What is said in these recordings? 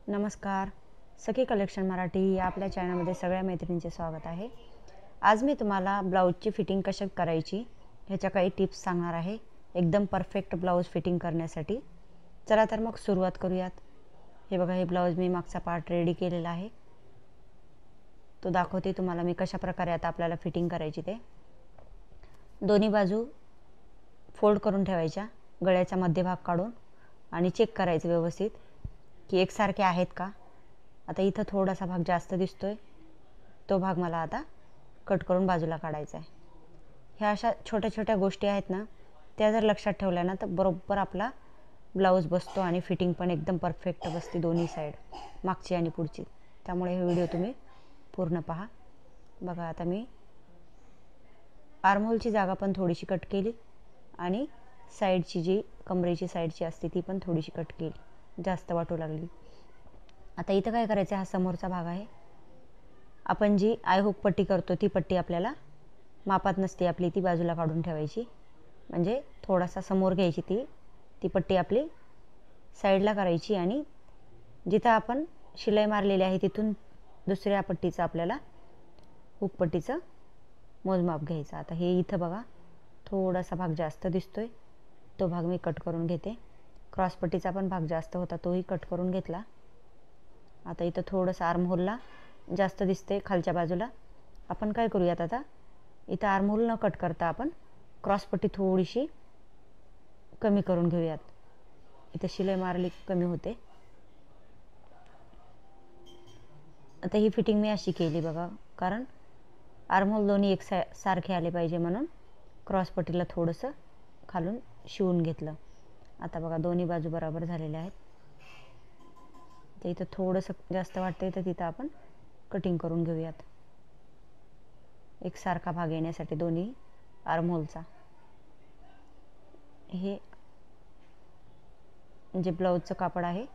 नमस्कार. सखी कलेक्शन मराठी या आपल्या चॅनलमध्ये सगळ्या मैत्रिणींचे स्वागत आहे. आज मी तुम्हाला ब्लाऊजची फिटिंग कशी करायची ह्याच्या काही टिप्स सांगणार आहे, एकदम परफेक्ट ब्लाऊज फिटिंग करण्यासाठी. चला तर मग सुरुवात करूयात. हे बघा, हे ब्लाऊज मी मागचा पार्ट रेडी केलेला आहे, तो दाखवते तुम्हाला मी कशा प्रकारे आता आपल्याला फिटिंग करायची ते. दोन्ही बाजू फोल्ड करून ठेवायच्या, गळ्याचा मध्यभाग काढून, आणि चेक करायचं व्यवस्थित की एकसारखे आहेत का. आता इथं थोडासा भाग जास्त दिसतोय, तो भाग मला आता कट करून बाजूला काढायचा आहे. ह्या अशा छोट्या छोट्या गोष्टी आहेत ना, त्या जर लक्षात ठेवल्या ना तर बरोबर आपला ब्लाऊज बसतो आणि फिटिंग पण एकदम परफेक्ट बसते दोन्ही साईड, मागची आणि पुढची. त्यामुळे हे व्हिडिओ तुम्ही पूर्ण पहा. बघा, आता मी आर्महोलची जागा पण थोडीशी कट केली आणि साईडची जी कमरेची साईडची असते ती पण थोडीशी कट केली, जास्त वाटू लागली. आता इथं काय करायचं, हा समोरचा भाग आहे. आपण जी आय हुक पट्टी करतो ती पट्टी आपल्याला मापात नसते आपली, ती बाजूला काढून ठेवायची. म्हणजे थोडासा समोर घ्यायची, ती पट्टी आपली साईडला करायची आणि जिथं आपण शिलाई मारलेली आहे तिथून दुसऱ्या पट्टीचं आपल्याला हुक पट्टीचं मोजमाप घ्यायचं. आता हे इथं बघा थोडासा भाग जास्त दिसतोय, तो भाग मी कट करून घेते. क्रॉस पट्टीचा पण भाग जास्त होता, तोही कट करून घेतला. आता इथं थोडंसं आर्महोलला जास्त दिसते खालच्या बाजूला. आपण काय करूयात, आता इथं आर्महोल न कट करता आपण क्रॉस पट्टी थोडीशी कमी करून घेऊयात. इथं शिलाई मारली कमी होते. आता ही फिटिंग मी अशी केली बघा, कारण आर्महोल दोन्ही एक सारखे आले पाहिजे म्हणून क्रॉस पट्टीला थोडंसं खालून शिवून घेतलं. आता बघा दोन्ही बाजू बरोबर झालेल्या आहेत. तर इथं थोडंसं जास्त वाटतंय तर तिथं आपण कटिंग करून घेऊयात, एक सारखा भाग येण्यासाठी दोन्ही आर्महोलचा. हे जे ब्लाऊजचं कापड आहे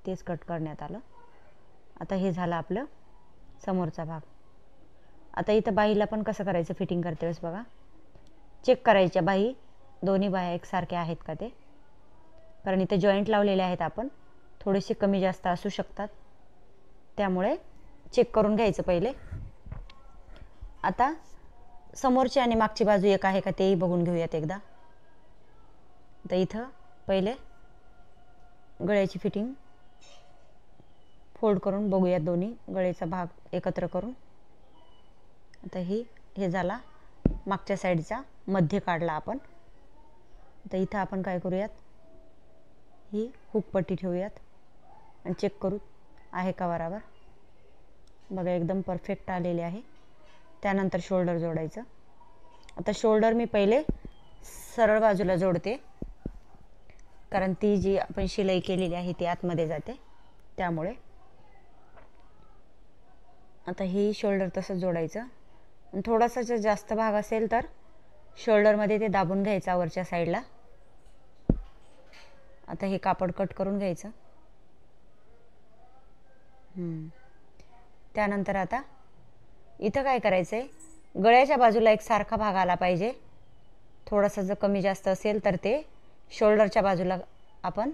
तेच कट करण्यात आलं. आता हे झालं आपलं समोरचा भाग. आता इथं बाहीला पण कसं करायचं फिटिंग करते वेळेस बघा, चेक करायच्या बाही, दोन्ही बाह्या एकसारख्या आहेत का ते. कारण इथं जॉईंट लावलेले आहेत आपण, थोडेसे कमी जास्त असू शकतात, त्यामुळे चेक करून घ्यायचं पहिले. आता समोरची आणि मागची बाजू एक आहे का तेही बघून घेऊयात एकदा. तर इथं पहिले गळ्याची फिटिंग फोल्ड करून बघूयात, दोन्ही गळ्याचा भाग एकत्र करून. आता हे झाला मागच्या साईडचा मध्य काढला आपण. आता इथं आपण काय करूयात, ही हुक पट्टी ठेवूयात आणि चेक करू आहे का बरोबर. बघा एकदम परफेक्ट आलेले आहे. त्यानंतर शोल्डर जोडायचं. आता शोल्डर मी पहिले सरळ बाजूला जोडते, कारण ती जी आपण शिलाई केलेली आहे ती आतमध्ये जाते, त्यामुळे. आता ही शोल्डर तसंच जोडायचं आणि थोडासा जर जास्त भाग असेल तर शोल्डरमध्ये ते दाबून घ्यायचा वरच्या साईडला. आता हे कापड कट करून घ्यायचं. त्यानंतर आता इथं काय करायचं आहे, गळ्याच्या बाजूला एक सारखा भाग आला पाहिजे. थोडासा जर कमी जास्त असेल तर ते शोल्डरच्या बाजूला आपण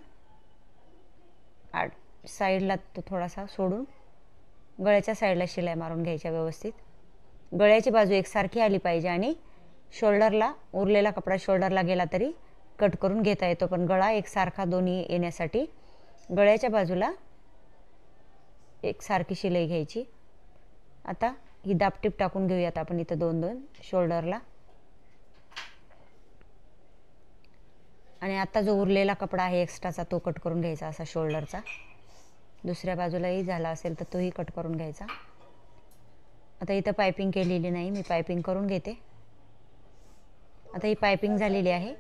साईडला तो थोडासा सोडून गळ्याच्या साईडला शिलाई मारून घ्यायच्या व्यवस्थित. गळ्याची बाजू एकसारखी आली पाहिजे आणि शोल्डरला उरलेला कपडा शोल्डरला गेला तरी कट करून घेता येतो, पण गळा एकसारखा दोन्ही येण्यासाठी गळ्याच्या बाजूला एकसारखी शिलाई घ्यायची. आता ही दाबटीप टाकून घेऊयात आपण इथं दोन दोन शोल्डरला. आणि आता जो उरलेला कपडा आहे एक्स्ट्राचा तो कट करून घ्यायचा असा शोल्डरचा. दुसऱ्या बाजूलाही झाला असेल तर तोही कट करून घ्यायचा. आता इथं पायपिंग केलेली नाही, मी पायपिंग करून घेते. आता ही पायपिंग झालेली आहे.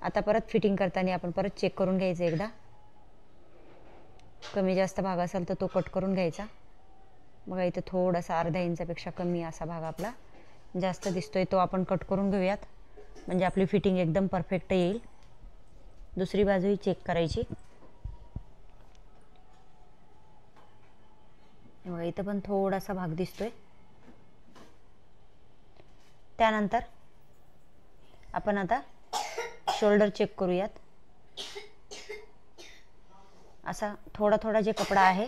आता परत फिटिंग करताना आपण परत चेक करून घ्यायचं एकदा. कमी जास्त भाग असेल तर तो कट करून घ्यायचा. बघा इथं थोडासा अर्धा इंचापेक्षा कमी असा भाग आपला जास्त दिसतोय, तो आपण कट करून घेऊयात, म्हणजे आपली फिटिंग एकदम परफेक्ट येईल. दुसरी बाजूही चेक करायची. बघा इथं पण थोडासा भाग दिसतोय. त्यानंतर आपण आता शोल्डर चेक करूयात. असा थोडा थोडा जे कपडा आहे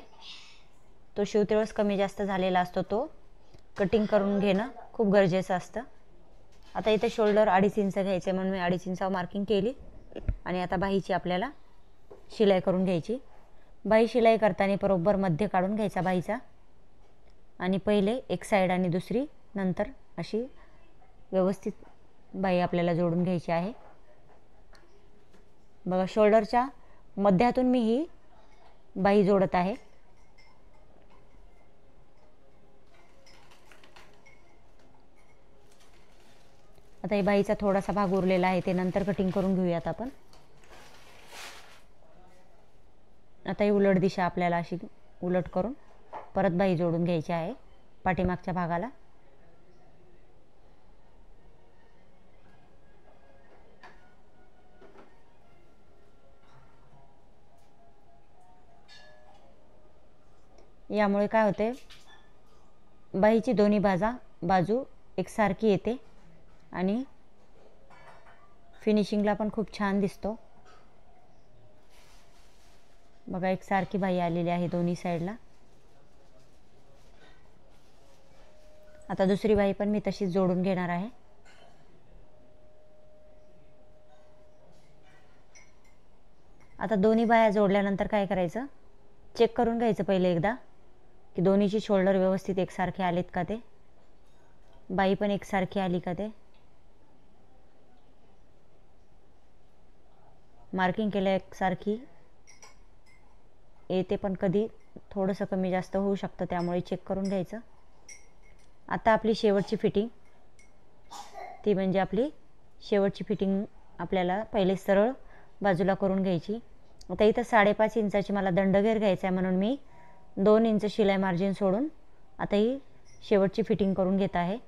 तो शिवते वेळेस कमी जास्त झालेला असतो, तो कटिंग करून घेणं खूप गरजेचं असतं. आता इथे शोल्डर 2.5 इंच घ्यायचे म्हणून मी 2.5 इंचावर मार्किंग केली. आणि आता बाहीची आपल्याला शिलाई करून घ्यायची. बाही शिलाई करताना बरोबर मध्य काढून घ्यायचा बाहीचा आणि पहिले एक साईड आणि दुसरी नंतर अशी व्यवस्थित बाही आपल्याला जोडून घ्यायची आहे. बघा, शोल्डरच्या मध्यातून मी ही बाही जोडत आहे. आता ही बाहीचा थोडासा भाग उरलेला आहे, ते नंतर कटिंग करून घेऊयात आपण. आता ही उलट दिशा आपल्याला अशी उलट करून परत बाही जोडून घ्यायची आहे पाठीमागच्या भागाला. यामुळे काय होते, बाहीची दोन्ही बाजू एकसारखी येते आणि फिनिशिंगला पण खूप छान दिसतो. बघा, एकसारखी बाही आलेली आहे दोन्ही साईडला. आता दुसरी बाही पण मी तशीच जोडून घेणार आहे. आता दोन्ही बाह्या जोडल्यानंतर काय करायचं, चेक करून घ्यायचं पहिले एकदा की दोन्हीची शोल्डर व्यवस्थित एकसारखे आलेत का, ते बाही पण एकसारखी आली का. ते मार्किंग केल्या एकसारखी येते, पण कधी थोडंसं कमी जास्त होऊ शकतं, त्यामुळे चेक करून घ्यायचं. आता आपली शेवटची फिटिंग, ती म्हणजे आपली शेवटची फिटिंग आपल्याला पहिले सरळ बाजूला करून घ्यायची. आता इथं 5.5 इंचाची मला दंडगेर घ्यायचा आहे म्हणून मी 2 इंच शिलाई मार्जिन सोडून आता ही शेवटची फिटिंग करून घेत आहे.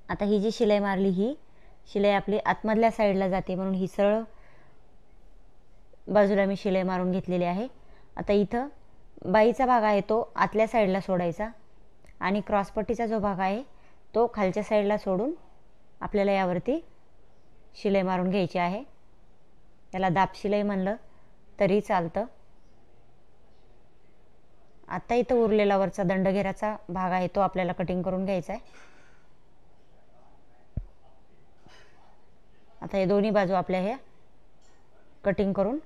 आता ही जी शिलाई मारली, ही शिलाई आपली आतमधल्या साईडला जाते म्हणून ही सरळ बाजूला मी शिलाई मारून घेतलेली आहे. आता इथं बाहीचा भाग आहे तो आतल्या साईडला सोडायचा आणि क्रॉसपट्टीचा जो भाग आहे तो खालच्या साईडला सोडून आपल्याला यावरती शिलाई मारून घ्यायची आहे. याला दाब शिलाई म्हणलं तरी चालतं. आता इथं उरलेला वरचा दंडघेराचा भाग आहे तो आपल्याला कटिंग करून घ्यायचा आहे. आता हे दोन्ही बाजू आपल्या ह्या कटिंग करून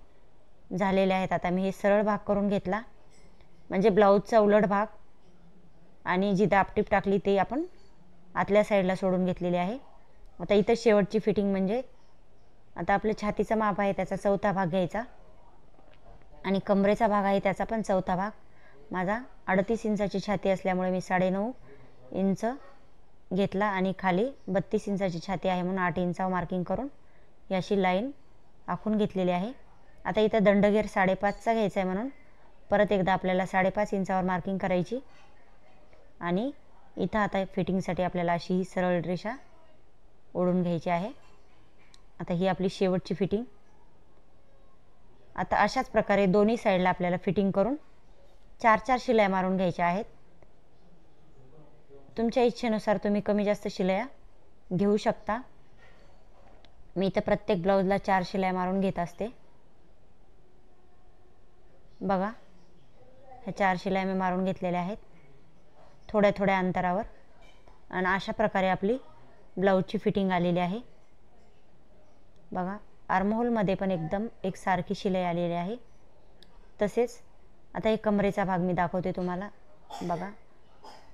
झालेल्या आहेत. आता मी हे सरळ भाग करून घेतला, म्हणजे ब्लाऊजचा उलट भाग आणि जी दाबटीप टाकली ते आपण आतल्या साईडला सोडून घेतलेली आहे. आता इथं शेवटची फिटिंग म्हणजे आता आपलं छातीचा माप आहे त्याचा 4था भाग घ्यायचा आणि कमरेचा भाग आहे त्याचा पण 4था भाग. माझा 38 इंचाची छाती असल्यामुळे मी 9.5 इंच घेतला आणि खाली 32 इंचाची छाती आहे म्हणून 8 इंचावर मार्किंग करून याशी लाईन आखून घेतलेली आहे. आता इथं दंडगेर 5.5चा घ्यायचा आहे म्हणून परत एकदा आपल्याला 5.5 इंचावर मार्किंग करायची आणि इथं आता फिटिंगसाठी आपल्याला अशी ही सरळ रेषा ओढून घ्यायची आहे. आता ही आपली शेवटची फिटिंग. आता अशाच प्रकारे दोन्ही साईडला आपल्याला फिटिंग करून 4-4 शिलाई मारून घ्यायच्या आहेत. तुमच्या इच्छेनुसार तुम्ही कमी जास्त शिलाया घेऊ शकता. मी इथं प्रत्येक ब्लाऊजला 4 शिलाई मारून घेत असते. बघा, ह्या 4 शिलाई मी मारून घेतलेल्या आहेत थोड्या थोड्या अंतरावर आणि अशा प्रकारे आपली ब्लाऊजची फिटिंग आलेली आहे. बघा, आर्महोलमध्ये पण एकदम एकसारखी शिलाई आलेली आहे. तसेच आता एक कमरेचा भाग मी दाखवते तुम्हाला. बघा,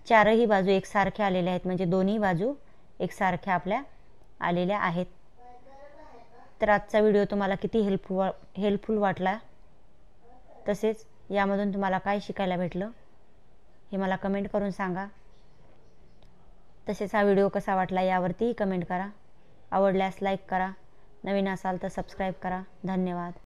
4ही बाजू एकसारख्या आलेल्या आहेत, म्हणजे दोन्ही बाजू एकसारख्या आपल्या आलेल्या आहेत. तर आजचा व्हिडिओ तुम्हाला किती हेल्पफुल वाटला, तसेच यामधून तुम्हाला काय शिकायला भेटलं हे मला कमेंट करून सांगा. तसेच हा व्हिडिओ कसा वाटला यावरतीही कमेंट करा. आवडल्यास लाईक करा, नवीन असाल तर सबस्क्राईब करा. धन्यवाद.